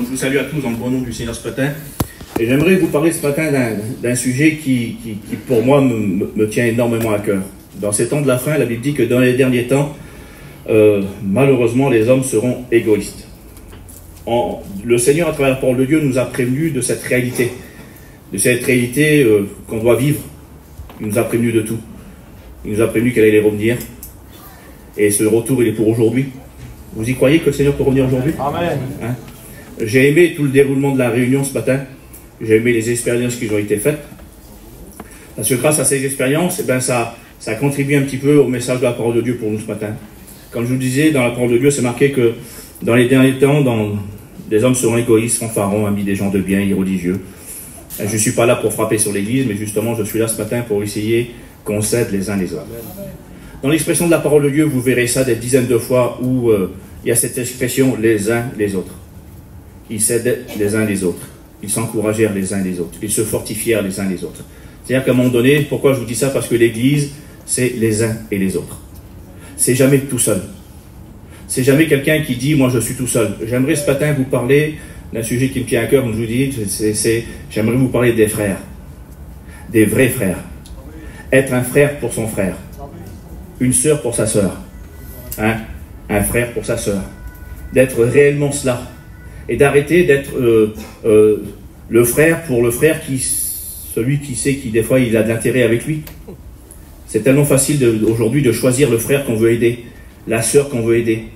je vous salue à tous dans le bon nom du Seigneur ce matin. Et j'aimerais vous parler ce matin d'un sujet qui, pour moi, me tient énormément à cœur. Dans ces temps de la fin, la Bible dit que dans les derniers temps, malheureusement, les hommes seront égoïstes. Le Seigneur, à travers la parole de Dieu, nous a prévenus de cette réalité qu'on doit vivre. Il nous a prévenus de tout. Il nous a prévenus qu'elle allait revenir. Et ce retour, il est pour aujourd'hui. Vous y croyez que le Seigneur peut revenir aujourd'hui? Amen. Hein? J'ai aimé tout le déroulement de la réunion ce matin. J'ai aimé les expériences qui ont été faites. Parce que grâce à ces expériences, ça contribue un petit peu au message de la parole de Dieu pour nous ce matin. Comme je vous disais, dans la parole de Dieu, c'est marqué que dans les derniers temps, des hommes seront égoïstes, fanfarons, amis des gens de bien, irreligieux. Je ne suis pas là pour frapper sur l'Église, mais justement, je suis là ce matin pour essayer qu'on s'aide les uns les autres. Dans l'expression de la parole de Dieu, vous verrez ça des dizaines de fois où il y a cette expression les uns les autres. Ils s'aident les uns les autres. Ils s'encouragèrent les uns les autres. Ils se fortifièrent les uns les autres. C'est-à-dire qu'à un moment donné, pourquoi je vous dis ça? Parce que l'Église, c'est les uns et les autres. C'est jamais tout seul. C'est jamais quelqu'un qui dit « moi je suis tout seul ». J'aimerais ce matin vous parler d'un sujet qui me tient à cœur, comme je vous dis, j'aimerais vous parler des frères. Des vrais frères. Être un frère pour son frère. Une sœur pour sa sœur. Hein? Un frère pour sa sœur. D'être réellement cela. Et d'arrêter d'être le frère pour le frère celui qui sait qui des fois il a de l'intérêt avec lui. C'est tellement facile aujourd'hui de choisir le frère qu'on veut aider, la sœur qu'on veut aider,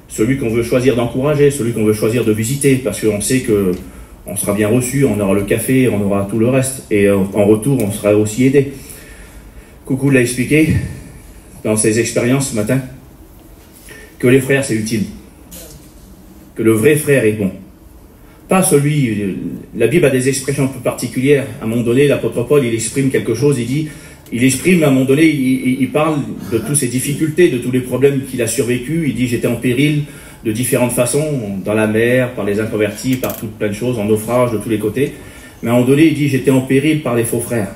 celui qu'on veut choisir d'encourager, celui qu'on veut choisir de visiter, parce qu'on sait qu'on sera bien reçu, on aura le café, on aura tout le reste, et en retour on sera aussi aidé. Coucou l'a expliqué dans ses expériences ce matin, que les frères c'est utile, que le vrai frère est bon. Pas celui, la Bible a des expressions un peu particulières. À un moment donné, l'apôtre Paul, il exprime quelque chose, il exprime, à un moment donné, il parle de toutes ses difficultés, de tous les problèmes qu'il a survécu. Il dit, j'étais en péril de différentes façons, dans la mer, par les inconvertis, par toutes plein de choses, en naufrage, de tous les côtés. Mais à un moment donné, il dit, j'étais en péril par les faux frères.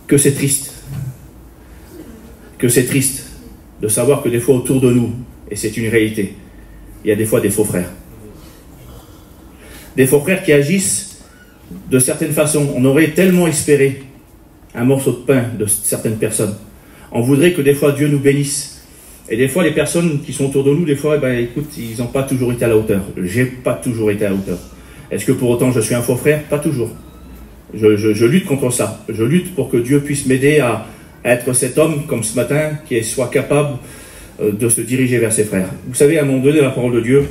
Que c'est triste. Que c'est triste de savoir que des fois autour de nous, et c'est une réalité, il y a des fois des faux frères. Des faux frères qui agissent de certaines façons. On aurait tellement espéré un morceau de pain de certaines personnes. On voudrait que des fois Dieu nous bénisse. Et des fois les personnes qui sont autour de nous, des fois, écoute, ils n'ont pas toujours été à la hauteur. J'ai pas toujours été à la hauteur. Est-ce que pour autant je suis un faux frère? Pas toujours. Je lutte contre ça. Je lutte pour que Dieu puisse m'aider à être cet homme, comme ce matin, qui soit capable de se diriger vers ses frères. Vous savez, à un moment donné, la parole de Dieu,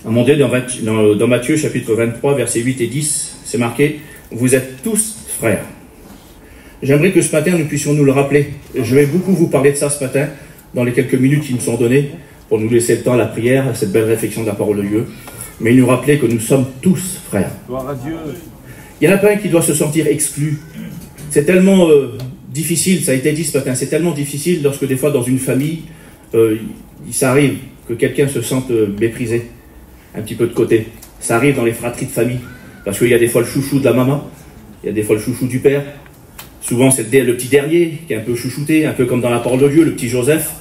à un moment donné, dans Matthieu, chapitre 23, versets 8 et 10, c'est marqué « Vous êtes tous frères ». J'aimerais que ce matin, nous puissions nous le rappeler. Je vais beaucoup vous parler de ça ce matin, dans les quelques minutes qui me sont données, pour nous laisser le temps à la prière, à cette belle réflexion de la parole de Dieu. Mais nous rappeler que nous sommes tous frères. Gloire à Dieu. Il n'y en a pas un qui doit se sentir exclu. C'est tellement difficile, ça a été dit ce matin, c'est tellement difficile lorsque des fois dans une famille, ça arrive que quelqu'un se sente méprisé, un petit peu de côté. Ça arrive dans les fratries de famille, parce qu'il y a des fois le chouchou de la maman, il y a des fois le chouchou du père. Souvent c'est le petit dernier qui est un peu chouchouté, un peu comme dans la parole de Dieu, le petit Joseph,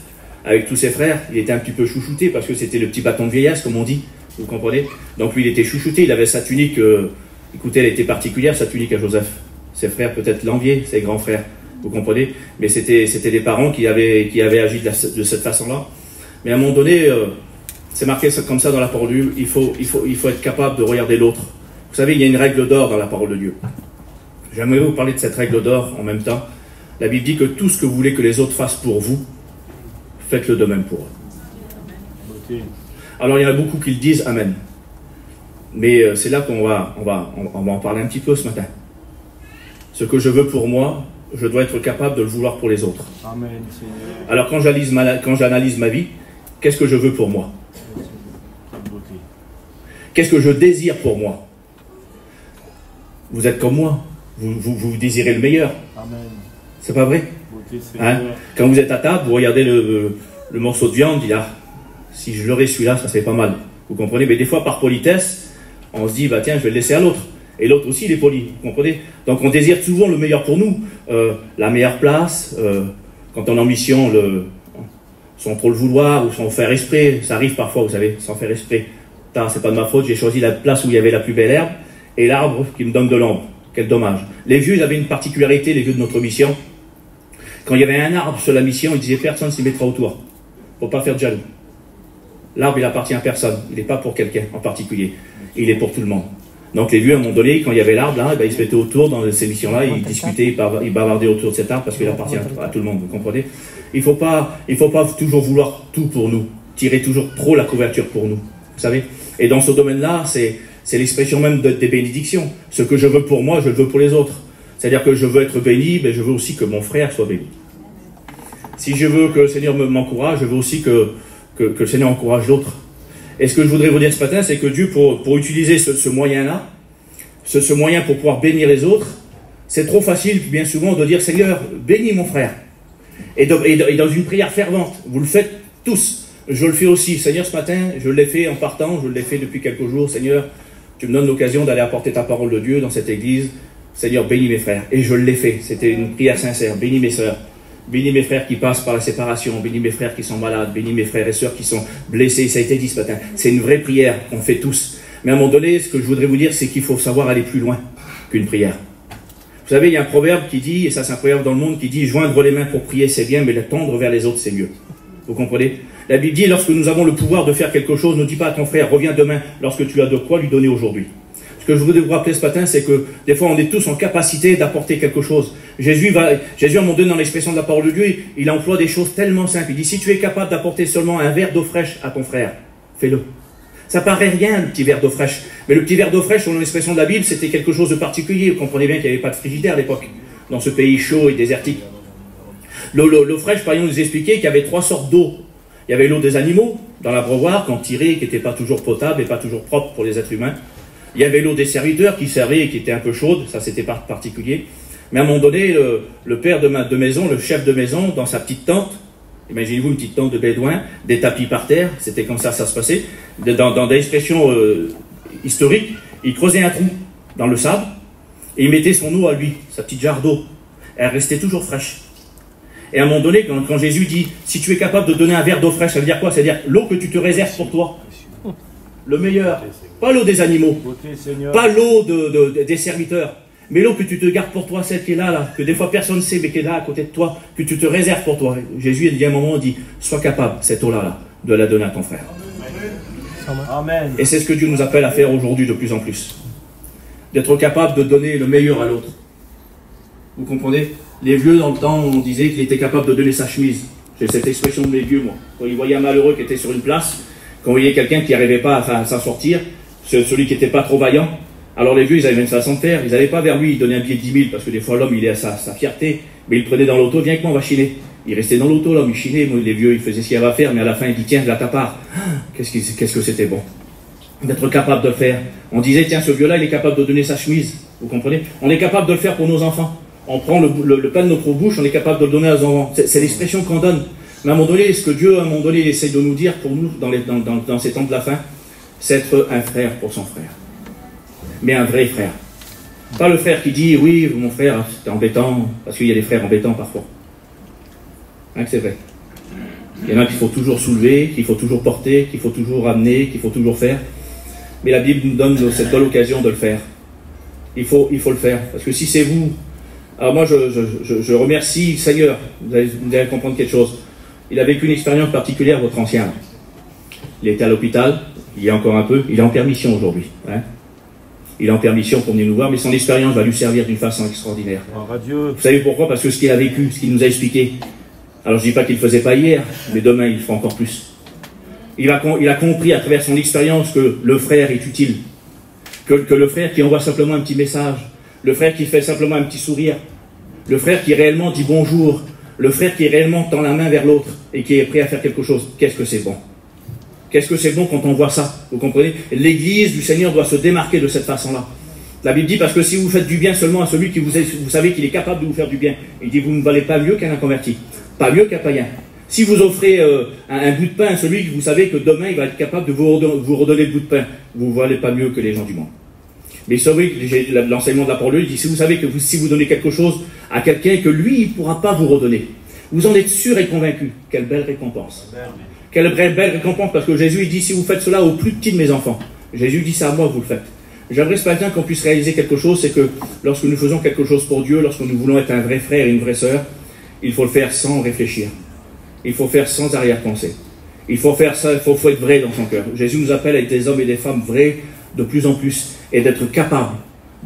avec tous ses frères, il était un petit peu chouchouté parce que c'était le petit bâton de vieillesse, comme on dit, vous comprenez? Donc lui il était chouchouté, il avait sa tunique, écoutez, elle était particulière, sa tunique à Joseph. Ses frères peut-être l'enviaient, ses grands frères, vous comprenez? Mais c'était des parents qui avaient agi de cette façon-là. Mais à un moment donné, c'est marqué comme ça dans la parole de Dieu, il faut être capable de regarder l'autre. Vous savez, il y a une règle d'or dans la parole de Dieu. J'aimerais vous parler de cette règle d'or en même temps. La Bible dit que tout ce que vous voulez que les autres fassent pour vous, faites-le de même pour eux. Okay. Alors il y en a beaucoup qui le disent, amen. Mais c'est là qu'on va en parler un petit peu ce matin. Ce que je veux pour moi, je dois être capable de le vouloir pour les autres. Amen, Seigneur. Alors quand j'analyse ma vie, qu'est-ce que je veux pour moi? Qu'est-ce que je désire pour moi? Vous êtes comme moi. Vous désirez le meilleur. Amen. C'est pas vrai? Hein? Quand vous êtes à table, vous regardez le morceau de viande, il dit, ah, si je l'aurais celui-là, ça serait pas mal. Vous comprenez? Mais des fois, par politesse, on se dit, bah tiens, je vais le laisser à l'autre. Et l'autre aussi, il est poli. Vous comprenez? Donc on désire souvent le meilleur pour nous. La meilleure place, quand on est en mission, sans trop le vouloir ou sans faire exprès, ça arrive parfois, vous savez, sans faire exprès. C'est pas de ma faute, j'ai choisi la place où il y avait la plus belle herbe, et l'arbre qui me donne de l'ombre. Quel dommage. Les vieux, ils avaient une particularité, les vieux de notre mission. Quand il y avait un arbre sur la mission, ils disaient personne s'y mettra autour. Faut pas faire de jaloux. L'arbre, il appartient à personne. Il n'est pas pour quelqu'un en particulier. Il est pour tout le monde. Donc les vieux, à un moment donné, quand il y avait l'arbre, là, ils se mettaient autour dans ces missions-là, ils discutaient, ils bavardaient autour de cet arbre parce qu'il appartient à tout le monde, vous comprenez? Il faut pas toujours vouloir tout pour nous, tirer toujours trop la couverture pour nous, vous savez? Et dans ce domaine-là, c'est l'expression même des bénédictions. Ce que je veux pour moi, je le veux pour les autres. C'est-à-dire que je veux être béni, mais je veux aussi que mon frère soit béni. Si je veux que le Seigneur m'encourage, je veux aussi que le Seigneur encourage l'autre. Et ce que je voudrais vous dire ce matin, c'est que Dieu, pour utiliser ce moyen-là, ce moyen pour pouvoir bénir les autres, c'est trop facile, bien souvent, de dire « Seigneur, bénis mon frère ». Et dans une prière fervente, vous le faites tous. Je le fais aussi. Seigneur, ce matin, je l'ai fait en partant, je l'ai fait depuis quelques jours. Seigneur, tu me donnes l'occasion d'aller apporter ta parole de Dieu dans cette église. Seigneur, bénis mes frères. Et je l'ai fait. C'était une prière sincère. Bénis mes sœurs. Bénis mes frères qui passent par la séparation. Bénis mes frères qui sont malades. Bénis mes frères et sœurs qui sont blessés. Ça a été dit ce matin. C'est une vraie prière qu'on fait tous. Mais à un moment donné, ce que je voudrais vous dire, c'est qu'il faut savoir aller plus loin qu'une prière. Vous savez, il y a un proverbe qui dit, et ça c'est un proverbe dans le monde, qui dit « Joindre les mains pour prier, c'est bien, mais les tendre vers les autres, c'est mieux. » Vous comprenez? La Bible dit, lorsque nous avons le pouvoir de faire quelque chose, ne dis pas à ton frère, reviens demain, lorsque tu as de quoi lui donner aujourd'hui. Ce que je voudrais vous rappeler ce matin, c'est que des fois, on est tous en capacité d'apporter quelque chose. Jésus, à un moment donné, dans l'expression de la parole de Dieu, il emploie des choses tellement simples. Il dit, si tu es capable d'apporter seulement un verre d'eau fraîche à ton frère, fais-le. Ça paraît rien, le petit verre d'eau fraîche. Mais le petit verre d'eau fraîche, selon l'expression de la Bible, c'était quelque chose de particulier. Vous comprenez bien qu'il n'y avait pas de frigidaire à l'époque, dans ce pays chaud et désertique. L'eau fraîche, par exemple, nous expliquait qu'il y avait 3 sortes d'eau. Il y avait l'eau des animaux, dans l'abreuvoir, qu'on tirait, qui n'était pas toujours potable et pas toujours propre pour les êtres humains. Il y avait l'eau des serviteurs qui servait et qui était un peu chaude, ça c'était pas particulier. Mais à un moment donné, le père de maison, le chef de maison, dans sa petite tente, imaginez-vous une petite tente de bédouin, des tapis par terre, c'était comme ça se passait. Dans des expressions historiques, il creusait un trou dans le sable et il mettait son eau à lui, sa petite jarre d'eau. Elle restait toujours fraîche. Et à un moment donné, quand Jésus dit, si tu es capable de donner un verre d'eau fraîche, ça veut dire quoi? Ça veut dire l'eau que tu te réserves pour toi. Le meilleur. Pas l'eau des animaux. Pas l'eau des serviteurs. Mais l'eau que tu te gardes pour toi, celle qui est là, que des fois personne ne sait, mais qui est là à côté de toi, que tu te réserves pour toi. Jésus, il dit à un moment, il dit, sois capable, cette eau-là, de la donner à ton frère. Amen. Et c'est ce que Dieu nous appelle à faire aujourd'hui de plus en plus. D'être capable de donner le meilleur à l'autre. Vous comprenez? Les vieux, dans le temps, on disait qu'il était capable de donner sa chemise. J'ai cette expression de mes vieux, moi. Quand ils voyaient un malheureux qui était sur une place, quand ils voyaient quelqu'un qui n'arrivait pas à s'en sortir, celui qui n'était pas trop vaillant, alors les vieux, ils avaient une façon de faire. Ils n'allaient pas vers lui, ils donnaient un billet de 10 000, parce que des fois, l'homme, il est à sa fierté, mais il le prenait dans l'auto, viens avec moi, on va chiner. Il restait dans l'auto, l'homme, il chinait, les vieux, ils faisaient ce qu'il y avait à faire, mais à la fin, il dit, tiens, là, ta part. Qu'est-ce que c'était bon d'être capable de le faire. On disait, tiens, ce vieux-là, il est capable de donner sa chemise. Vous comprenez? On est capable de le faire pour nos enfants. On prend le pain de notre bouche, on est capable de le donner à nos enfants. C'est l'expression qu'on donne. Mais à un moment donné, ce que Dieu, à un moment donné, il essaie de nous dire pour nous, dans ces temps de la fin, c'est être un frère pour son frère. Mais un vrai frère. Pas le frère qui dit, oui, mon frère, c'est embêtant, parce qu'il y a des frères embêtants parfois. Hein, que c'est vrai. Il y en a qu'il faut toujours soulever, qu'il faut toujours porter, qu'il faut toujours amener, qu'il faut toujours faire. Mais la Bible nous donne cette bonne occasion de le faire. Il faut le faire. Parce que si c'est vous... Alors moi, je remercie le Seigneur. Vous allez comprendre quelque chose. Il a vécu une expérience particulière, votre ancien. Il était à l'hôpital, il y a encore un peu. Il est en permission aujourd'hui. Hein. Il est en permission pour venir nous voir, mais son expérience va lui servir d'une façon extraordinaire. Vous savez pourquoi? Parce que ce qu'il a vécu, ce qu'il nous a expliqué. Alors je ne dis pas qu'il ne le faisait pas hier, mais demain il le fera encore plus. Il a compris à travers son expérience que le frère est utile. Que le frère qui envoie simplement un petit message, le frère qui fait simplement un petit sourire, le frère qui réellement dit bonjour, le frère qui réellement tend la main vers l'autre et qui est prêt à faire quelque chose, qu'est-ce que c'est bon? Qu'est-ce que c'est bon quand on voit ça? Vous comprenez? L'Église du Seigneur doit se démarquer de cette façon-là. La Bible dit, parce que si vous faites du bien seulement à celui qui vous savez qu'il est capable de vous faire du bien, il dit, vous ne valez pas mieux qu'un inconverti, pas mieux qu'un païen. Si vous offrez un bout de pain à celui que vous savez que demain il va être capable de vous redonner le bout de pain, vous ne valez pas mieux que les gens du monde. Mais savez, l'enseignement de la parole, il dit, si vous savez que si vous donnez quelque chose à quelqu'un que lui, il ne pourra pas vous redonner, vous en êtes sûr et convaincu, quelle belle récompense. Quelle belle récompense, parce que Jésus il dit, si vous faites cela au plus petit de mes enfants, Jésus dit, c'est à moi que vous le faites. J'aimerais ce matin qu'on puisse réaliser quelque chose, c'est que lorsque nous faisons quelque chose pour Dieu, lorsque nous voulons être un vrai frère et une vraie sœur, il faut le faire sans réfléchir. Il faut faire sans arrière-pensée. Il faut faire ça, il faut être vrai dans son cœur. Jésus nous appelle à être des hommes et des femmes vrais de plus en plus et d'être capables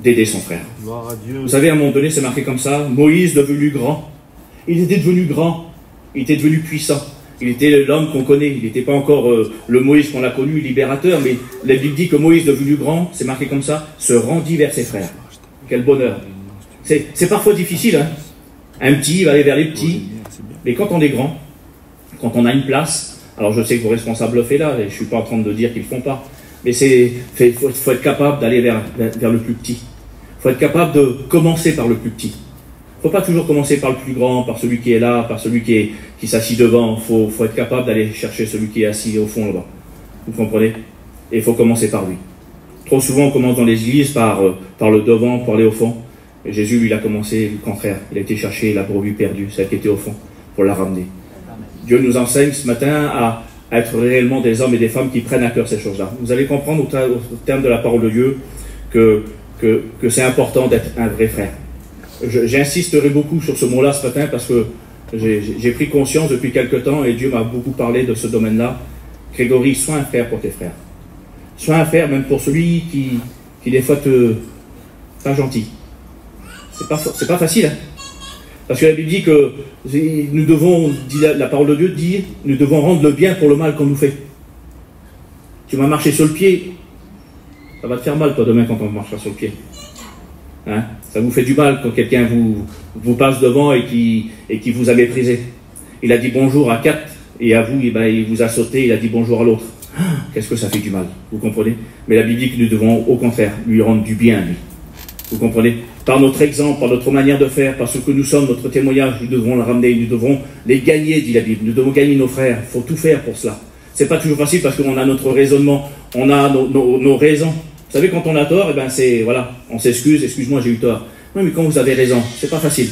d'aider son frère. Gloire à Dieu. Vous savez, à un moment donné, c'est marqué comme ça, Moïse devenu grand. Il était devenu grand, il était devenu puissant. Il était l'homme qu'on connaît, il n'était pas encore le Moïse qu'on a connu, libérateur, mais la Bible dit que Moïse devenu grand, c'est marqué comme ça, se rendit vers ses frères. Quel bonheur. C'est parfois difficile, hein. Un petit va aller vers les petits, mais quand on est grand, quand on a une place, alors je sais que vos responsables le font là, et je ne suis pas en train de dire qu'ils ne le font pas, mais il faut être capable d'aller vers le plus petit. Il faut être capable de commencer par le plus petit. Il ne faut pas toujours commencer par le plus grand, par celui qui est là, par celui qui s'assit devant. Il faut être capable d'aller chercher celui qui est assis au fond là-bas. Vous comprenez? Et il faut commencer par lui. Trop souvent, on commence dans les églises par le devant, pour aller au fond. Et Jésus, lui, il a commencé le contraire. Il a été chercher la brebis perdue, celle qui était au fond, pour la ramener. Dieu nous enseigne ce matin à être réellement des hommes et des femmes qui prennent à cœur ces choses-là. Vous allez comprendre au terme de la parole de Dieu que c'est important d'être un vrai frère. J'insisterai beaucoup sur ce mot-là ce matin parce que j'ai pris conscience depuis quelque temps et Dieu m'a beaucoup parlé de ce domaine-là. Grégory, sois un frère pour tes frères. Sois un frère même pour celui qui des fois pas gentil. C'est pas facile, hein. Parce que la Bible dit que nous devons, la parole de Dieu dit, nous devons rendre le bien pour le mal qu'on nous fait. Tu m'as marché sur le pied, ça va te faire mal toi demain quand on marchera sur le pied. Hein? Ça vous fait du mal quand quelqu'un vous passe devant et qui vous a méprisé. Il a dit bonjour à 4 et à vous, il vous a sauté, il a dit bonjour à l'autre. Qu'est-ce que ça fait du mal, vous comprenez? Mais la Bible dit que nous devons au contraire lui rendre du bien, lui. Vous comprenez? Par notre exemple, par notre manière de faire, par ce que nous sommes, notre témoignage, nous devons le ramener, nous devons les gagner, dit la Bible. Nous devons gagner nos frères. Il faut tout faire pour cela. C'est pas toujours facile parce qu'on a notre raisonnement, on a nos raisons. Vous savez, quand on a tort, voilà, on s'excuse, excuse-moi, j'ai eu tort. Oui, mais quand vous avez raison, c'est pas facile.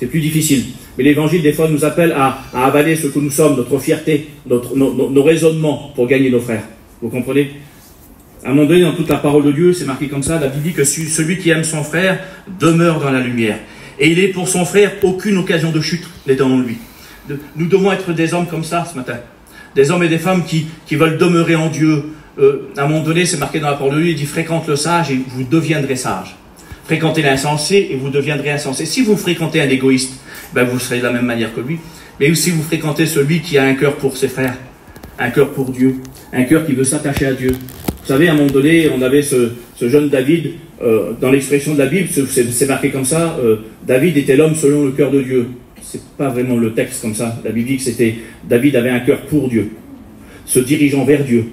C'est plus difficile. Mais l'Évangile, des fois, nous appelle à avaler ce que nous sommes, notre fierté, nos raisonnements pour gagner nos frères. Vous comprenez? À un moment donné, dans toute la parole de Dieu, c'est marqué comme ça, la Bible dit que celui qui aime son frère demeure dans la lumière. Et il est pour son frère aucune occasion de chute n'est en lui. Nous devons être des hommes comme ça ce matin. Des hommes et des femmes qui veulent demeurer en Dieu. À un moment donné, c'est marqué dans la parole de Dieu, il dit fréquente le sage et vous deviendrez sage. Fréquentez l'insensé et vous deviendrez insensé. Si vous fréquentez un égoïste, vous serez de la même manière que lui. Mais si vous fréquentez celui qui a un cœur pour ses frères, un cœur pour Dieu, un cœur qui veut s'attacher à Dieu. Vous savez, à un moment donné, on avait ce jeune David, dans l'expression de la Bible, c'est marqué comme ça, David était l'homme selon le cœur de Dieu. C'est pas vraiment le texte comme ça. La Bible dit que David avait un cœur pour Dieu, se dirigeant vers Dieu.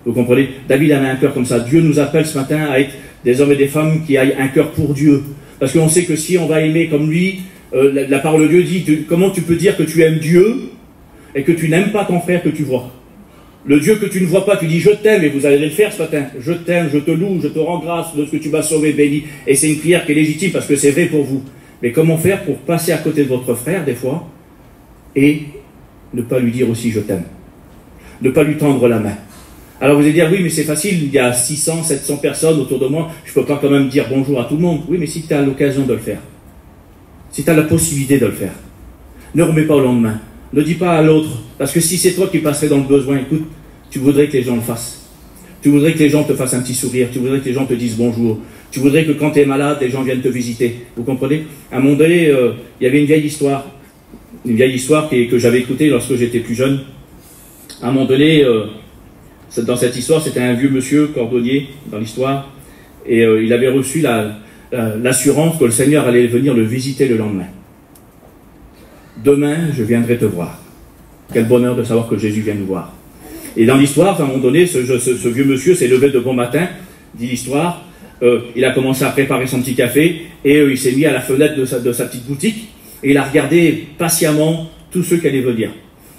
Vous comprenez? David avait un cœur comme ça. Dieu nous appelle ce matin à être des hommes et des femmes qui aient un cœur pour Dieu. Parce qu'on sait que si on va aimer comme lui, la parole de Dieu dit, comment tu peux dire que tu aimes Dieu et que tu n'aimes pas ton frère que tu vois? Le Dieu que tu ne vois pas, tu dis je t'aime, et vous allez le faire ce matin. Je t'aime, je te loue, je te rends grâce de ce que tu m'as sauvé, béni. Et c'est une prière qui est légitime parce que c'est vrai pour vous. Mais comment faire pour passer à côté de votre frère des fois et ne pas lui dire aussi je t'aime? Ne pas lui tendre la main. Alors vous allez dire oui mais c'est facile, il y a 600, 700 personnes autour de moi, je ne peux pas quand même dire bonjour à tout le monde. Oui mais si tu as l'occasion de le faire, si tu as la possibilité de le faire, ne remets pas au lendemain. Ne dis pas à l'autre, parce que si c'est toi qui passerais dans le besoin, écoute, tu voudrais que les gens le fassent. Tu voudrais que les gens te fassent un petit sourire, tu voudrais que les gens te disent bonjour. Tu voudrais que quand tu es malade, les gens viennent te visiter. Vous comprenez? À un moment donné, il y avait une vieille histoire que j'avais écoutée lorsque j'étais plus jeune. À un moment donné, dans cette histoire, c'était un vieux monsieur cordonnier dans l'histoire, et il avait reçu l'assurance que le Seigneur allait venir le visiter le lendemain. Demain, je viendrai te voir. Quel bonheur de savoir que Jésus vient nous voir. Et dans l'histoire, à un moment donné, ce vieux monsieur s'est levé de bon matin, dit l'histoire, il a commencé à préparer son petit café, et il s'est mis à la fenêtre de sa petite boutique, et il a regardé patiemment tous ceux qui allaient venir.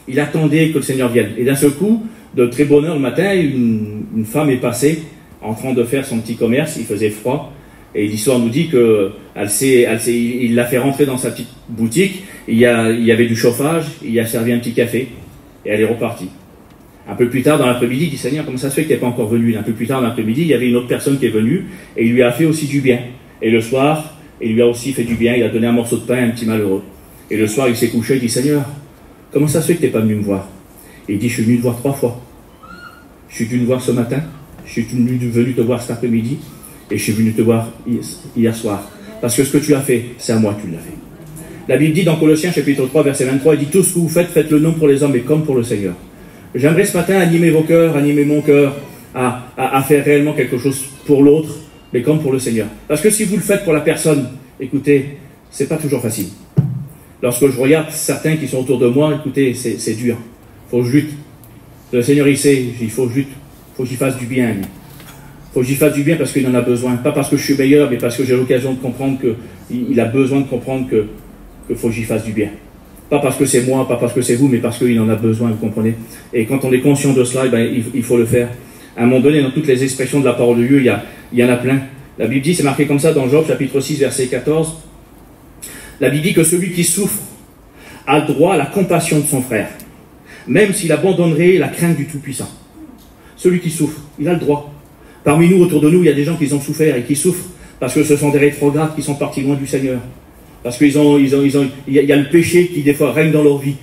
Il attendait que le Seigneur vienne. Et d'un seul coup, de très bonne heure le matin, une femme est passée, en train de faire son petit commerce, il faisait froid, et l'histoire nous dit il l'a fait rentrer dans sa petite boutique, il y avait du chauffage, il a servi un petit café. Et elle est repartie. Un peu plus tard dans l'après-midi, il dit, Seigneur, comment ça se fait que tu n'es pas encore venu? Un peu plus tard dans l'après-midi, il y avait une autre personne qui est venue et il lui a fait aussi du bien. Et le soir, il lui a aussi fait du bien, il a donné un morceau de pain à un petit malheureux. Et le soir, il s'est couché, il dit, Seigneur, comment ça se fait que tu n'es pas venu me voir? Et il dit, je suis venu te voir 3 fois. Je suis venu te voir ce matin, je suis venu te voir cet après-midi, et je suis venu te voir hier soir. Parce que ce que tu as fait, c'est à moi que tu l'as fait. La Bible dit dans Colossiens chapitre 3, verset 23, il dit, tout ce que vous faites, faites-le non pour les hommes, mais comme pour le Seigneur. J'aimerais ce matin animer vos cœurs, animer mon cœur, à faire réellement quelque chose pour l'autre, mais comme pour le Seigneur. Parce que si vous le faites pour la personne, écoutez, c'est pas toujours facile. Lorsque je regarde certains qui sont autour de moi, écoutez, c'est dur. Il faut que je lutte. Le Seigneur, il sait, il faut que je lutte. Il faut que j'y fasse du bien. Il faut que j'y fasse du bien parce qu'il en a besoin. Pas parce que je suis meilleur, mais parce que j'ai l'occasion de comprendre qu'il a besoin de comprendre qu'il faut que j'y fasse du bien. Pas parce que c'est moi, pas parce que c'est vous, mais parce qu'il en a besoin, vous comprenez. Et quand on est conscient de cela, il faut le faire. À un moment donné, dans toutes les expressions de la parole de Dieu, il y en a plein. La Bible dit, c'est marqué comme ça dans Job, chapitre 6, verset 14. La Bible dit que celui qui souffre a droit à la compassion de son frère, même s'il abandonnerait la crainte du Tout-Puissant. Celui qui souffre, il a le droit. Parmi nous, autour de nous, il y a des gens qui ont souffert et qui souffrent parce que ce sont des rétrogrades qui sont partis loin du Seigneur. Parce qu'il y a le péché qui, des fois, règne dans leur vie.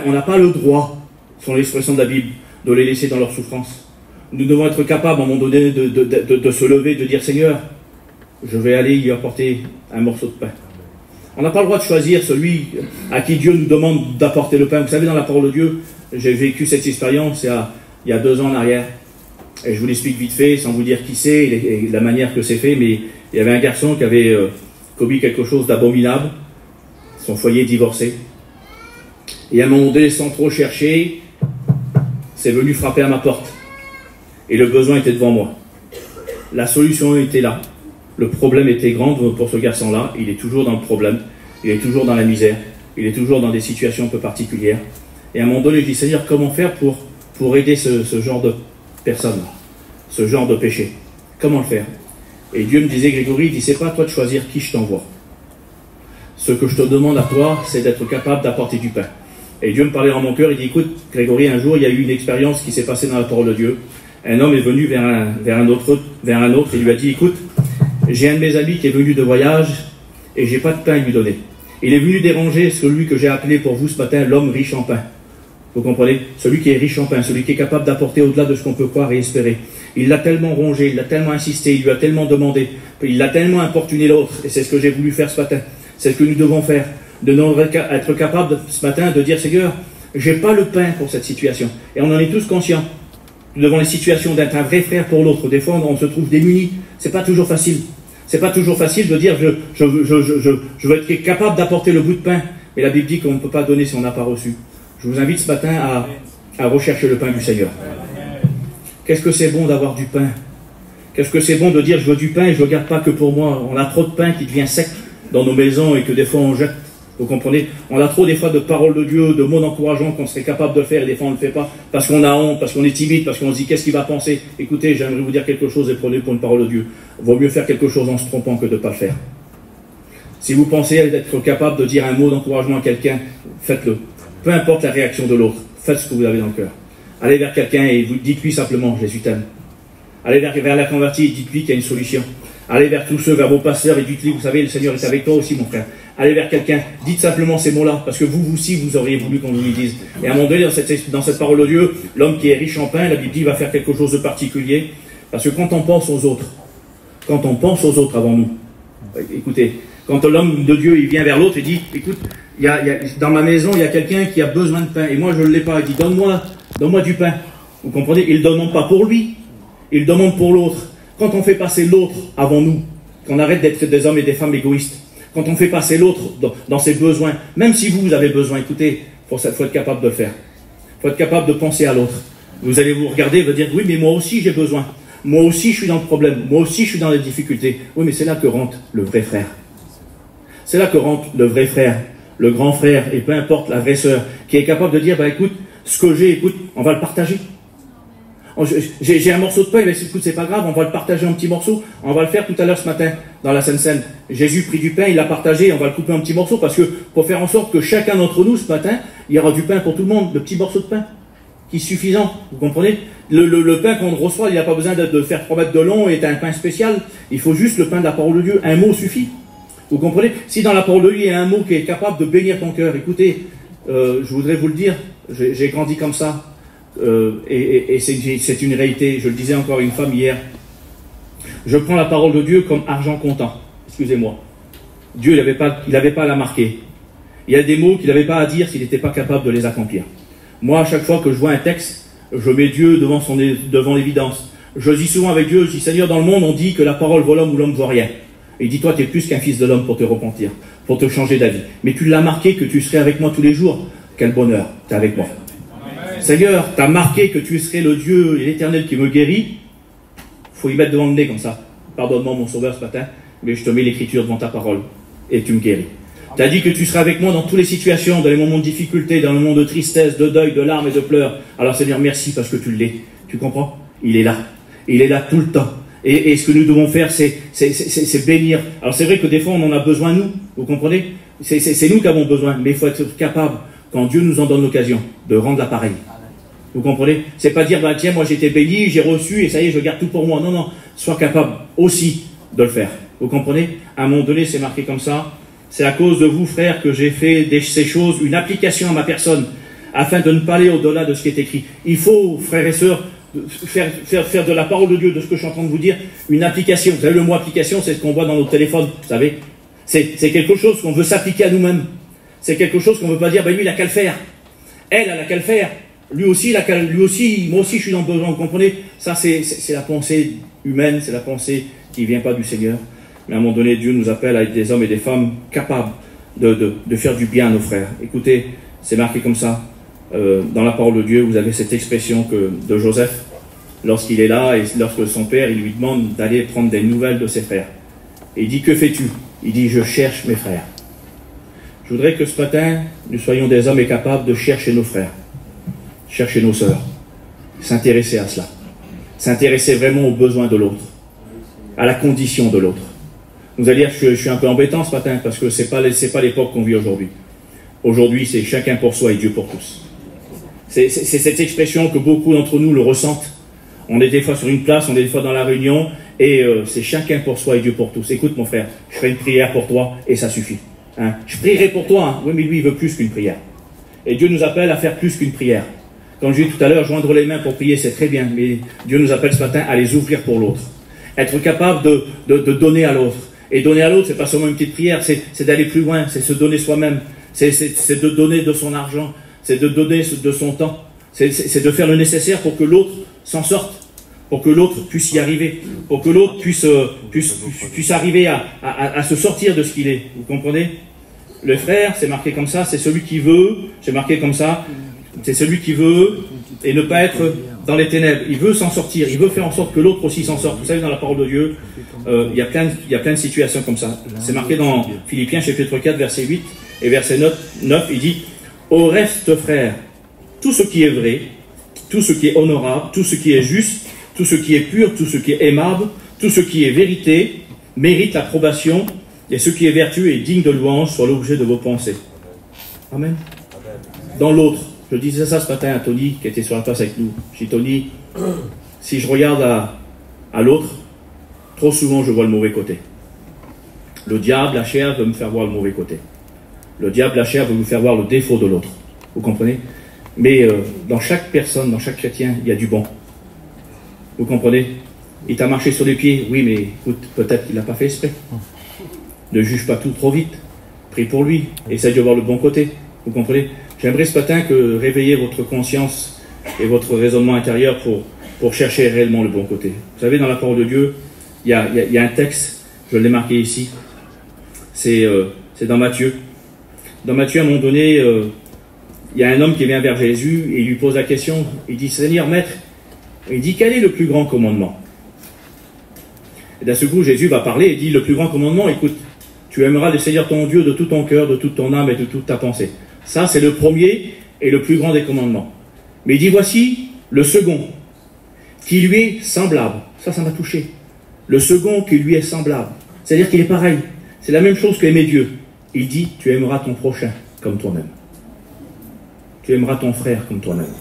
On n'a pas le droit, selon l'expression de la Bible, de les laisser dans leur souffrance. Nous devons être capables, à un moment donné, de se lever, de dire, Seigneur, je vais aller y apporter un morceau de pain. On n'a pas le droit de choisir celui à qui Dieu nous demande d'apporter le pain. Vous savez, dans la parole de Dieu, j'ai vécu cette expérience il y a 2 ans en arrière. Et je vous l'explique vite fait, sans vous dire qui c'est et la manière que c'est fait, mais il y avait un garçon qui avait commis quelque chose d'abominable, son foyer divorcé. Et à un moment donné, sans trop chercher, c'est venu frapper à ma porte. Et le besoin était devant moi. La solution était là. Le problème était grand pour ce garçon-là. Il est toujours dans le problème. Il est toujours dans la misère. Il est toujours dans des situations un peu particulières. Et à un moment donné, je dis, Seigneur, comment faire pour aider ce genre de personne, ce genre de péché? Comment le faire? Et Dieu me disait, Grégory, il dit, c'est pas à toi de choisir qui je t'envoie. Ce que je te demande à toi, c'est d'être capable d'apporter du pain. Et Dieu me parlait dans mon cœur, il dit, écoute, Grégory, un jour, il y a eu une expérience qui s'est passée dans la parole de Dieu. Un homme est venu vers un autre et lui a dit, écoute, j'ai un de mes amis qui est venu de voyage et j'ai pas de pain à lui donner. Il est venu déranger celui que j'ai appelé pour vous ce matin, l'homme riche en pain. Vous comprenez? Celui qui est riche en pain, celui qui est capable d'apporter au-delà de ce qu'on peut croire et espérer. Il l'a tellement rongé, il l'a tellement insisté, il lui a tellement demandé, il l'a tellement importuné l'autre, et c'est ce que j'ai voulu faire ce matin. C'est ce que nous devons faire, de nous être capable ce matin de dire, Seigneur, j'ai pas le pain pour cette situation. Et on en est tous conscients. Devant les situations d'être un vrai frère pour l'autre. Des fois, on se trouve démunis. C'est pas toujours facile. C'est pas toujours facile de dire, je veux être capable d'apporter le bout de pain. Mais la Bible dit qu'on ne peut pas donner si on n'a pas reçu. Je vous invite ce matin à rechercher le pain du Seigneur. Qu'est-ce que c'est bon d'avoir du pain? Qu'est-ce que c'est bon de dire, je veux du pain et je ne le garde pas que pour moi. On a trop de pain qui devient sec dans nos maisons et que des fois on jette. Vous comprenez? On a trop des fois de paroles de Dieu, de mots d'encouragement qu'on serait capable de faire et des fois on ne le fait pas parce qu'on a honte, parce qu'on est timide, parce qu'on se dit qu'est-ce qu'il va penser. Écoutez, j'aimerais vous dire quelque chose et prenez pour une parole de Dieu. Vaut mieux faire quelque chose en se trompant que de ne pas le faire. Si vous pensez être capable de dire un mot d'encouragement à quelqu'un, faites-le. Peu importe la réaction de l'autre, faites ce que vous avez dans le cœur. Allez vers quelqu'un et vous dites-lui simplement, Jésus t'aime. Allez vers la convertie et dites-lui qu'il y a une solution. Allez vers tous ceux, vers vos pasteurs et dites-lui, vous savez, le Seigneur est avec toi aussi, mon frère. Allez vers quelqu'un, dites simplement ces mots-là, parce que vous aussi, vous auriez voulu qu'on vous les dise. Et à un moment donné, dans cette parole de Dieu, l'homme qui est riche en pain, la Bible dit, va faire quelque chose de particulier, parce que quand on pense aux autres avant nous, écoutez, quand l'homme de Dieu, il vient vers l'autre et dit, écoute, dans ma maison, il y a quelqu'un qui a besoin de pain, et moi, je ne l'ai pas, il dit, donne-moi du pain. Vous comprenez? Il ne demande pas pour lui, il demande pour l'autre. Quand on fait passer l'autre avant nous, qu'on arrête d'être des hommes et des femmes égoïstes, quand on fait passer l'autre dans ses besoins, même si vous avez besoin, écoutez, il faut être capable de le faire. Il faut être capable de penser à l'autre. Vous allez vous regarder et vous dire, oui, mais moi aussi j'ai besoin. Moi aussi je suis dans le problème. Moi aussi je suis dans les difficultés. Oui, mais c'est là que rentre le vrai frère. C'est là que rentre le vrai frère, le grand frère, et peu importe la vraie sœur, qui est capable de dire, bah écoute, ce que j'ai, écoute, on va le partager. J'ai un morceau de pain, mais écoute, c'est pas grave, on va le partager en petits morceaux. On va le faire tout à l'heure ce matin, dans la Sainte Seine. Jésus prit du pain, il l'a partagé, on va le couper en petits morceaux, parce que pour faire en sorte que chacun d'entre nous, ce matin, il y aura du pain pour tout le monde, de petits morceaux de pain. qui est suffisant. Vous comprenez? Le pain qu'on reçoit, il n'a pas besoin de faire 3 mètres de long et un pain spécial. Il faut juste le pain de la parole de Dieu. Un mot suffit. Vous comprenez? Si dans la parole de Dieu, il y a un mot qui est capable de bénir ton cœur, écoutez, je voudrais vous le dire, j'ai grandi comme ça, et c'est une réalité. Je le disais encore à une femme hier. Je prends la parole de Dieu comme argent comptant. Excusez-moi. Dieu, il n'avait pas à la marquer. Il y a des mots qu'il n'avait pas à dire s'il n'était pas capable de les accomplir. Moi, à chaque fois que je vois un texte, je mets Dieu devant l'évidence. Je dis souvent avec Dieu, je dis, Seigneur, dans le monde, on dit que la parole vaut l'homme ou l'homme ne vaut rien. Et il dit, toi, tu es plus qu'un fils de l'homme pour te repentir, pour te changer d'avis. Mais tu l'as marqué que tu serais avec moi tous les jours. Quel bonheur, tu es avec moi. Amen. Seigneur, tu as marqué que tu serais le Dieu et l'Éternel qui me guérit. Il faut y mettre devant le nez comme ça. Pardonne-moi, mon sauveur, ce matin, mais je te mets l'écriture devant ta parole et tu me guéris. Tu as dit que tu seras avec moi dans toutes les situations, dans les moments de difficulté, dans le moment de tristesse, de deuil, de larmes et de pleurs. Alors Seigneur, merci parce que tu l'es. Tu comprends? Il est là. Il est là tout le temps. Et ce que nous devons faire, c'est bénir. Alors c'est vrai que des fois, on en a besoin, nous. Vous comprenez? C'est nous qui avons besoin. Mais il faut être capable, quand Dieu nous en donne l'occasion, de rendre l'appareil. Vous comprenez? C'est pas dire, bah, tiens, moi j'ai été béni, j'ai reçu, et ça y est, je garde tout pour moi. Non, non. Sois capable aussi de le faire. Vous comprenez? À un moment donné, c'est marqué comme ça. C'est à cause de vous, frères, que j'ai fait ces choses, une application à ma personne, afin de ne pas aller au-delà de ce qui est écrit. Il faut, frères et sœurs, faire de la parole de Dieu, de ce que je suis en train de vous dire, une application. Vous savez, le mot application, c'est ce qu'on voit dans notre téléphone, vous savez. C'est quelque chose qu'on veut s'appliquer à nous-mêmes. C'est quelque chose qu'on ne veut pas dire, ben lui, il n'a qu'à le faire. Elle a qu'à le faire. Lui aussi, moi aussi, je suis dans le besoin, vous comprenez? Ça, c'est la pensée humaine, c'est la pensée qui ne vient pas du Seigneur. Mais à un moment donné, Dieu nous appelle à être des hommes et des femmes capables de faire du bien à nos frères. Écoutez, c'est marqué comme ça. Dans la parole de Dieu, vous avez cette expression de Joseph, lorsqu'il est là et lorsque son père, il lui demande d'aller prendre des nouvelles de ses frères. Et il dit, que fais-tu? Il dit, je cherche mes frères. Je voudrais que ce matin, nous soyons des hommes et capables de chercher nos frères, chercher nos sœurs, s'intéresser à cela, s'intéresser vraiment aux besoins de l'autre, à la condition de l'autre. Vous allez dire, je suis un peu embêtant ce matin, parce que c'est pas l'époque qu'on vit aujourd'hui. Aujourd'hui, c'est chacun pour soi et Dieu pour tous. C'est cette expression que beaucoup d'entre nous le ressentent. On est des fois sur une place, on est des fois dans la réunion, et c'est chacun pour soi et Dieu pour tous. Écoute mon frère, je ferai une prière pour toi, et ça suffit. Hein? Je prierai pour toi, hein? Oui, mais lui, il veut plus qu'une prière. Et Dieu nous appelle à faire plus qu'une prière. Comme je disais tout à l'heure, joindre les mains pour prier, c'est très bien, mais Dieu nous appelle ce matin à les ouvrir pour l'autre. Être capable de donner à l'autre. Et donner à l'autre, c'est pas seulement une petite prière, c'est d'aller plus loin, c'est se donner soi-même, c'est de donner de son argent, c'est de donner de son temps, c'est de faire le nécessaire pour que l'autre s'en sorte, pour que l'autre puisse y arriver, pour que l'autre puisse arriver à se sortir de ce qu'il est. Vous comprenez? Le frère, c'est marqué comme ça, c'est celui qui veut, c'est marqué comme ça, c'est celui qui veut et ne pas être dans les ténèbres. Il veut s'en sortir, il veut faire en sorte que l'autre aussi s'en sorte. Vous savez, dans la parole de Dieu, il y a plein de situations comme ça. C'est marqué dans Philippiens chapitre 4, verset 8 et verset 9, il dit « Au reste, frères, tout ce qui est vrai, tout ce qui est honorable, tout ce qui est juste, tout ce qui est pur, tout ce qui est aimable, tout ce qui est vérité, mérite l'approbation, et ce qui est vertu et digne de louange soit l'objet de vos pensées. » Amen. Dans l'autre, je disais ça ce matin à Tony, qui était sur la place avec nous. Je dis, Tony, si je regarde à l'autre, trop souvent je vois le mauvais côté. Le diable, la chair, veut me faire voir le mauvais côté. Le diable, la chair, veut me faire voir le défaut de l'autre. Vous comprenez? Mais dans chaque personne, dans chaque chrétien, il y a du bon. Vous comprenez? Il t'a marché sur les pieds. Oui, mais écoute, peut-être qu'il n'a pas fait exprès. Ne juge pas tout trop vite. Prie pour lui. Essaye de voir le bon côté. Vous comprenez? J'aimerais ce matin que réveiller votre conscience et votre raisonnement intérieur pour chercher réellement le bon côté. Vous savez, dans la parole de Dieu, il y a un texte, je l'ai marqué ici. C'est dans Matthieu. Dans Matthieu, à un moment donné, il y a un homme qui vient vers Jésus et il lui pose la question. Il dit, Seigneur, Maître, il dit, quel est le plus grand commandement? Et d'un seul coup, Jésus va parler et dit, le plus grand commandement, écoute, tu aimeras le Seigneur ton Dieu de tout ton cœur, de toute ton âme et de toute ta pensée. Ça, c'est le premier et le plus grand des commandements. Mais il dit, voici le second, qui lui est semblable. Ça m'a touché. Le second qui lui est semblable. C'est-à-dire qu'il est pareil. C'est la même chose qu'aimer Dieu. Il dit, tu aimeras ton prochain comme toi-même. Tu aimeras ton frère comme toi-même.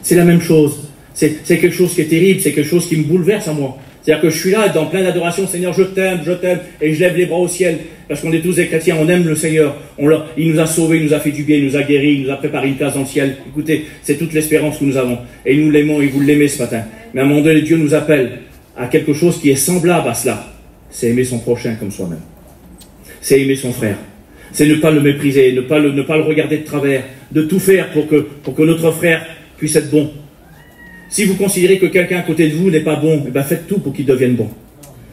C'est la même chose. C'est quelque chose qui est terrible, c'est quelque chose qui me bouleverse à moi. C'est-à-dire que je suis là, dans plein d'adoration, Seigneur, je t'aime, et je lève les bras au ciel, parce qu'on est tous des chrétiens, on aime le Seigneur. Il nous a sauvés, il nous a fait du bien, il nous a guéris, il nous a préparé une place dans le ciel. Écoutez, c'est toute l'espérance que nous avons. Et nous l'aimons, et vous l'aimez ce matin. Mais à un moment donné, Dieu nous appelle à quelque chose qui est semblable à cela. C'est aimer son prochain comme soi-même. C'est aimer son frère. C'est ne pas le mépriser, ne pas le regarder de travers, de tout faire pour que notre frère puisse être bon. Si vous considérez que quelqu'un à côté de vous n'est pas bon, eh ben faites tout pour qu'il devienne bon.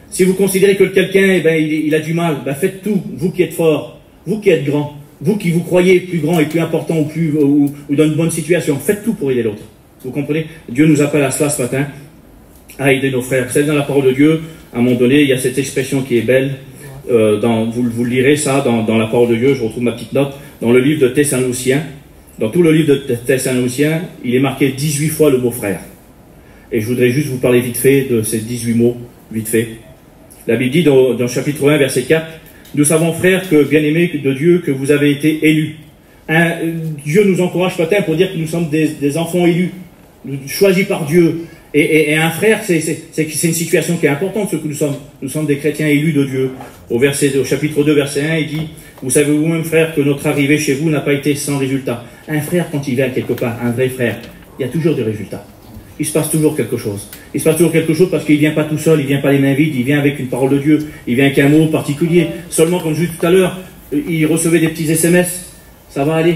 Si vous considérez que quelqu'un il a du mal, ben faites tout, vous qui êtes fort, vous qui êtes grand, vous qui vous croyez plus grand et plus important ou dans une bonne situation, faites tout pour aider l'autre. Vous comprenez? Dieu nous appelle à cela ce matin, à aider nos frères. Vous savez, dans la parole de Dieu, à un moment donné, il y a cette expression qui est belle, vous le lirez ça dans la parole de Dieu, je retrouve ma petite note, dans le livre de Thessaloniciens. Dans tout le livre de Thessaloniciens, il est marqué 18 fois le mot frère. Et je voudrais juste vous parler vite fait de ces 18 mots, vite fait. La Bible dit dans le chapitre 1, verset 4, « Nous savons, frères, que bien-aimés de Dieu, que vous avez été élus. » Dieu nous encourage ce matin pour dire que nous sommes des enfants élus, choisis par Dieu. Et un frère, c'est une situation qui est importante, ce que nous sommes. Nous sommes des chrétiens élus de Dieu. Au chapitre 2, verset 1, il dit, « Vous savez vous-même, frère, que notre arrivée chez vous n'a pas été sans résultat. » Un frère, quand il vient quelque part, un vrai frère, il y a toujours des résultats. Il se passe toujours quelque chose. Il se passe toujours quelque chose parce qu'il ne vient pas tout seul, il ne vient pas les mains vides, il vient avec une parole de Dieu, il vient avec un mot particulier. Seulement, comme je dis tout à l'heure, il recevait des petits SMS. Ça va aller.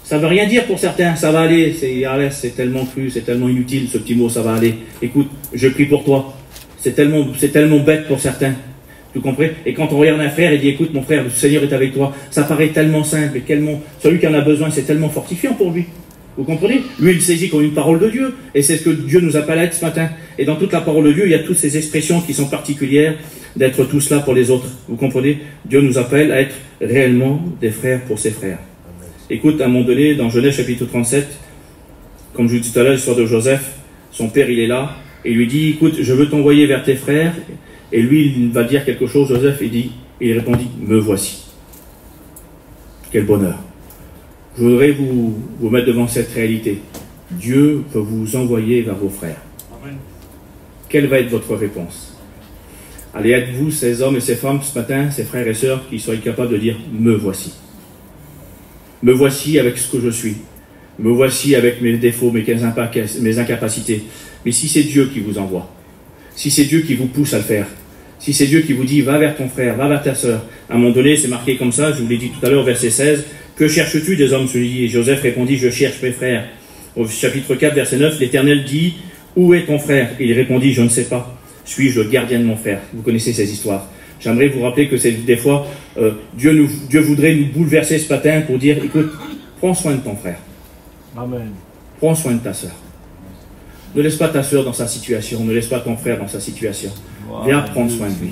Ça ne veut rien dire pour certains, ça va aller. C'est tellement cru, c'est tellement inutile ce petit mot, ça va aller. Écoute, je prie pour toi. C'est tellement bête pour certains. Vous comprenez? Et quand on regarde un frère et dit, écoute mon frère, le Seigneur est avec toi, ça paraît tellement simple et tellement, celui qui en a besoin, c'est tellement fortifiant pour lui. Vous comprenez? Lui, il saisit comme une parole de Dieu. Et c'est ce que Dieu nous appelle à être ce matin. Et dans toute la parole de Dieu, il y a toutes ces expressions qui sont particulières d'être tous là pour les autres. Vous comprenez? Dieu nous appelle à être réellement des frères pour ses frères. Écoute, à un moment donné, dans Genèse chapitre 37, comme je vous dis tout à l'heure, l'histoire de Joseph, son père, il est là, et il lui dit, écoute, je veux t'envoyer vers tes frères. Et lui, il va dire quelque chose, Joseph, il répondit, me voici. Quel bonheur. Je voudrais vous mettre devant cette réalité. Dieu peut vous envoyer vers vos frères. Amen. Quelle va être votre réponse? Allez, êtes-vous ces hommes et ces femmes ce matin, ces frères et sœurs, qui soient capables de dire, me voici. Me voici avec ce que je suis. Me voici avec mes défauts, mes incapacités. Mais si c'est Dieu qui vous envoie, si c'est Dieu qui vous pousse à le faire, si c'est Dieu qui vous dit, va vers ton frère, va vers ta sœur. À un moment donné, c'est marqué comme ça, je vous l'ai dit tout à l'heure, verset 16, que cherches-tu des hommes, celui-ci? Et Joseph répondit, je cherche mes frères. Au chapitre 4, verset 9, l'Éternel dit, où est ton frère? Et il répondit, je ne sais pas. Suis-je le gardien de mon frère? Vous connaissez ces histoires. J'aimerais vous rappeler que des fois, Dieu voudrait nous bouleverser ce matin pour dire, écoute, prends soin de ton frère. Amen. Prends soin de ta sœur. Ne laisse pas ta sœur dans sa situation, ne laisse pas ton frère dans sa situation. Viens prendre soin de lui.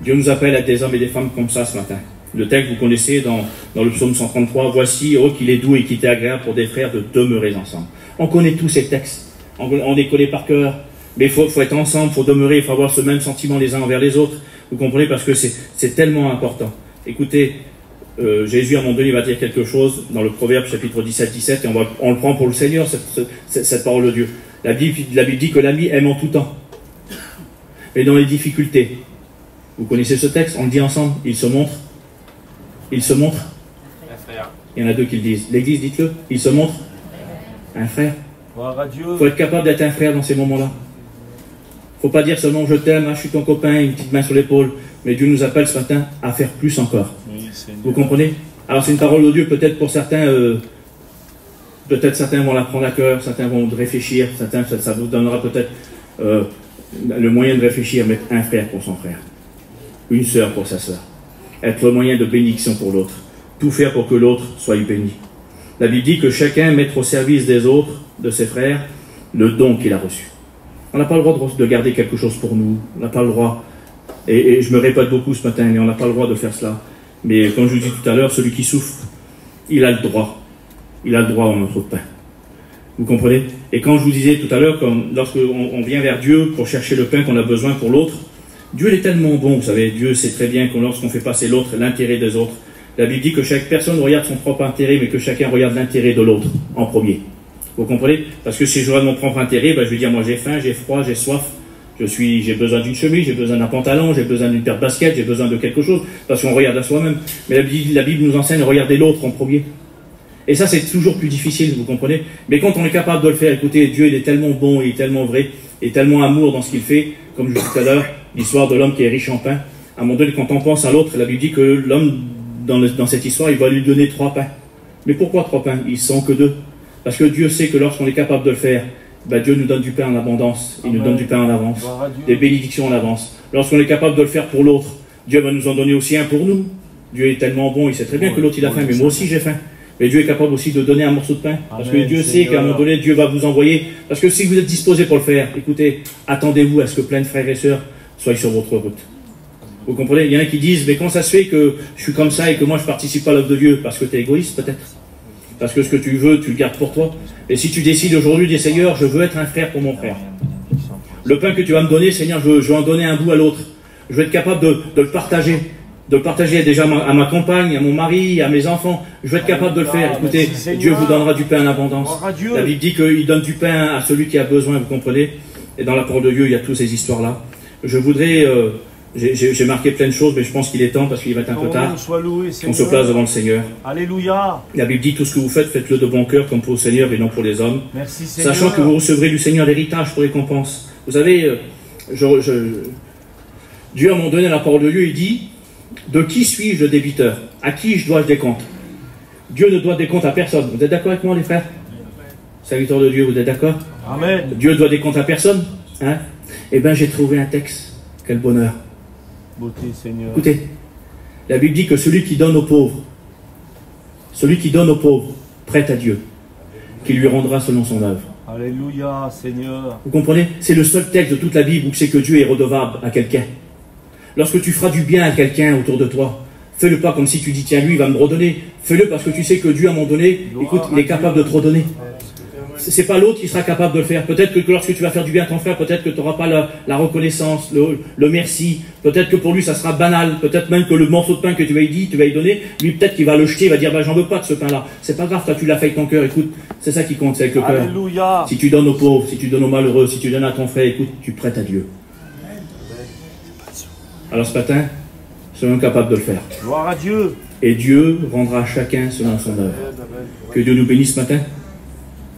Dieu nous appelle à des hommes et des femmes comme ça ce matin. Le texte, vous connaissez dans le psaume 133, « Voici, oh, qu'il est doux et qu'il est agréable pour des frères de demeurer ensemble. » On connaît tous ces textes, on les connaît par cœur, mais il faut être ensemble, il faut demeurer, il faut avoir ce même sentiment les uns envers les autres. Vous comprenez, parce que c'est tellement important. Écoutez, Jésus à un moment donné va dire quelque chose dans le Proverbe chapitre 17, et on le prend pour le Seigneur, cette parole de Dieu. La Bible dit que l'ami aime en tout temps. Mais dans les difficultés, vous connaissez ce texte, on le dit ensemble, il se montre. Il se montre. Il y en a deux qui le disent. L'Église, dites-le. Il se montre. Un frère. Il faut être capable d'être un frère dans ces moments-là. Il ne faut pas dire seulement je t'aime, je suis ton copain, une petite main sur l'épaule. Mais Dieu nous appelle ce matin à faire plus encore. Oui, vous comprenez? Alors c'est une parole de Dieu, peut-être pour certains, certains vont la prendre à cœur, certains vont réfléchir, certains, ça vous donnera peut-être le moyen de réfléchir, mettre un frère pour son frère, une sœur pour sa sœur, être le moyen de bénédiction pour l'autre, tout faire pour que l'autre soit béni. La Bible dit que chacun mette au service des autres, de ses frères, le don qu'il a reçu. On n'a pas le droit de garder quelque chose pour nous, on n'a pas le droit, et je me répète beaucoup ce matin, mais on n'a pas le droit de faire cela. Mais comme je vous dis tout à l'heure, celui qui souffre, il a le droit à notre pain. Vous comprenez? Et quand je vous disais tout à l'heure, lorsqu'on vient vers Dieu pour chercher le pain qu'on a besoin pour l'autre, Dieu est tellement bon, vous savez, Dieu sait très bien que lorsqu'on fait passer l'autre, l'intérêt des autres, la Bible dit que chaque personne regarde son propre intérêt, mais que chacun regarde l'intérêt de l'autre en premier. Vous comprenez? Parce que si je regarde mon propre intérêt, ben, je vais dire, moi j'ai faim, j'ai froid, j'ai soif, j'ai besoin d'une chemise, j'ai besoin d'un pantalon, j'ai besoin d'une paire de baskets, j'ai besoin de quelque chose, parce qu'on regarde à soi-même. Mais la Bible nous enseigne à regarder l'autre en premier. Et ça, c'est toujours plus difficile, vous comprenez? Mais quand on est capable de le faire, écoutez, Dieu, il est tellement bon, il est tellement vrai, et tellement amour dans ce qu'il fait, comme je disais tout à l'heure, l'histoire de l'homme qui est riche en pain. À un moment donné, quand on pense à l'autre, la Bible dit que l'homme, dans cette histoire, il va lui donner 3 pains. Mais pourquoi 3 pains? Ils sont que 2. Parce que Dieu sait que lorsqu'on est capable de le faire, ben Dieu nous donne du pain en abondance, il nous donne du pain en avance, des bénédictions en avance. Lorsqu'on est capable de le faire pour l'autre, Dieu va nous en donner aussi un pour nous. Dieu est tellement bon, il sait très bien que l'autre il a faim, mais moi aussi j'ai faim. Mais Dieu est capable aussi de donner un morceau de pain. Parce que Dieu sait qu'à un moment donné, Dieu va vous envoyer. Parce que si vous êtes disposé pour le faire, écoutez, attendez-vous à ce que plein de frères et sœurs soient sur votre route. Vous comprenez? Il y en a qui disent, mais comment ça se fait que je suis comme ça et que moi je participe pas à l'œuvre de Dieu? Parce que tu es égoïste peut-être. Parce que ce que tu veux, tu le gardes pour toi. Et si tu décides aujourd'hui, dis Seigneur, je veux être un frère pour mon frère. Le pain que tu vas me donner, Seigneur, je veux en donner un bout à l'autre. Je veux être capable de le partager. De le partager déjà à ma compagne, à mon mari, à mes enfants. Je veux être capable de le faire. Écoutez, Dieu vous donnera du pain en abondance. La Bible dit qu'il donne du pain à celui qui a besoin, vous comprenez? Et dans la parole de Dieu, il y a toutes ces histoires-là. Je voudrais... j'ai marqué plein de choses, mais je pense qu'il est temps, parce qu'il va être un peu tard, qu'on se place devant le Seigneur. Alléluia. La Bible dit, tout ce que vous faites, faites-le de bon cœur, comme pour le Seigneur et non pour les hommes. Merci, Seigneur. Sachant que vous recevrez du Seigneur l'héritage pour récompense. Vous savez, Dieu, à un moment donné, dans la parole de Dieu, il dit, de qui suis-je le débiteur? À qui je dois des comptes? Dieu ne doit des comptes à personne. Vous êtes d'accord avec moi, les frères? Serviteurs de Dieu, vous êtes d'accord? Amen. Dieu ne doit des comptes à personne, hein? Eh bien, j'ai trouvé un texte. Quel bonheur. Beauté, Seigneur. Écoutez, la Bible dit que celui qui donne aux pauvres, prête à Dieu, qui lui rendra selon son œuvre. Alléluia, Seigneur. Vous comprenez? C'est le seul texte de toute la Bible où c'est que Dieu est redevable à quelqu'un. Lorsque tu feras du bien à quelqu'un autour de toi, fais-le pas comme si tu dis, tiens, lui, il va me redonner. Fais-le parce que tu sais que Dieu, à un moment donné, écoute, il est capable de te redonner. C'est pas l'autre qui sera capable de le faire. Peut-être que lorsque tu vas faire du bien à ton frère, peut-être que tu n'auras pas la reconnaissance, le merci. Peut-être que pour lui, ça sera banal. Peut-être même que le morceau de pain que tu vas lui donner, lui, peut-être qu'il va le jeter, il va dire, bah, j'en veux pas de ce pain-là. C'est pas grave, toi, tu l'as fait avec ton cœur. Écoute, c'est ça qui compte, c'est avec le cœur. Alléluia. Si tu donnes aux pauvres, si tu donnes aux malheureux, si tu donnes à ton frère, écoute, tu prêtes à Dieu. Alors ce matin, soyons capables de le faire. Gloire à Dieu. Et Dieu rendra chacun selon son œuvre. Que Dieu nous bénisse ce matin.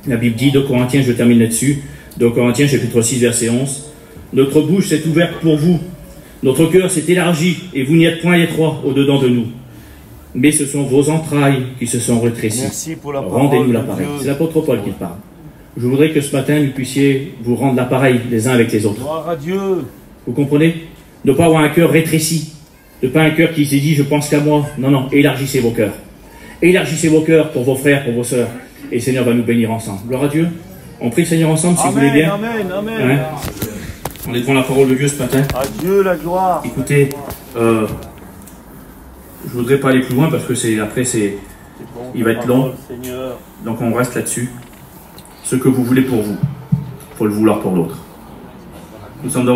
La Bible dit, 2 Corinthiens, je termine là-dessus, 2 Corinthiens chapitre 6 verset 11, notre bouche s'est ouverte pour vous, notre cœur s'est élargi, et vous n'y êtes point étroit au-dedans de nous. Mais ce sont vos entrailles qui se sont rétrécies. Rendez-nous l'appareil. C'est l'apôtre Paul qui parle. Je voudrais que ce matin, nous puissiez vous rendre l'appareil les uns avec les autres. Gloire à Dieu. Vous comprenez? Ne pas avoir un cœur rétréci. Ne pas un cœur qui s'est dit, je pense qu'à moi. Non, non, élargissez vos cœurs. Élargissez vos cœurs pour vos frères, pour vos sœurs. Et le Seigneur va nous bénir ensemble. Gloire à Dieu. On prie le Seigneur ensemble, si vous voulez bien. Amen, amen. Hein? On est devant la parole de Dieu ce matin. À Dieu la gloire. Écoutez, je voudrais pas aller plus loin parce que il va être long. Donc on reste là-dessus. Ce que vous voulez pour vous, il faut le vouloir pour l'autre. Nous sommes dans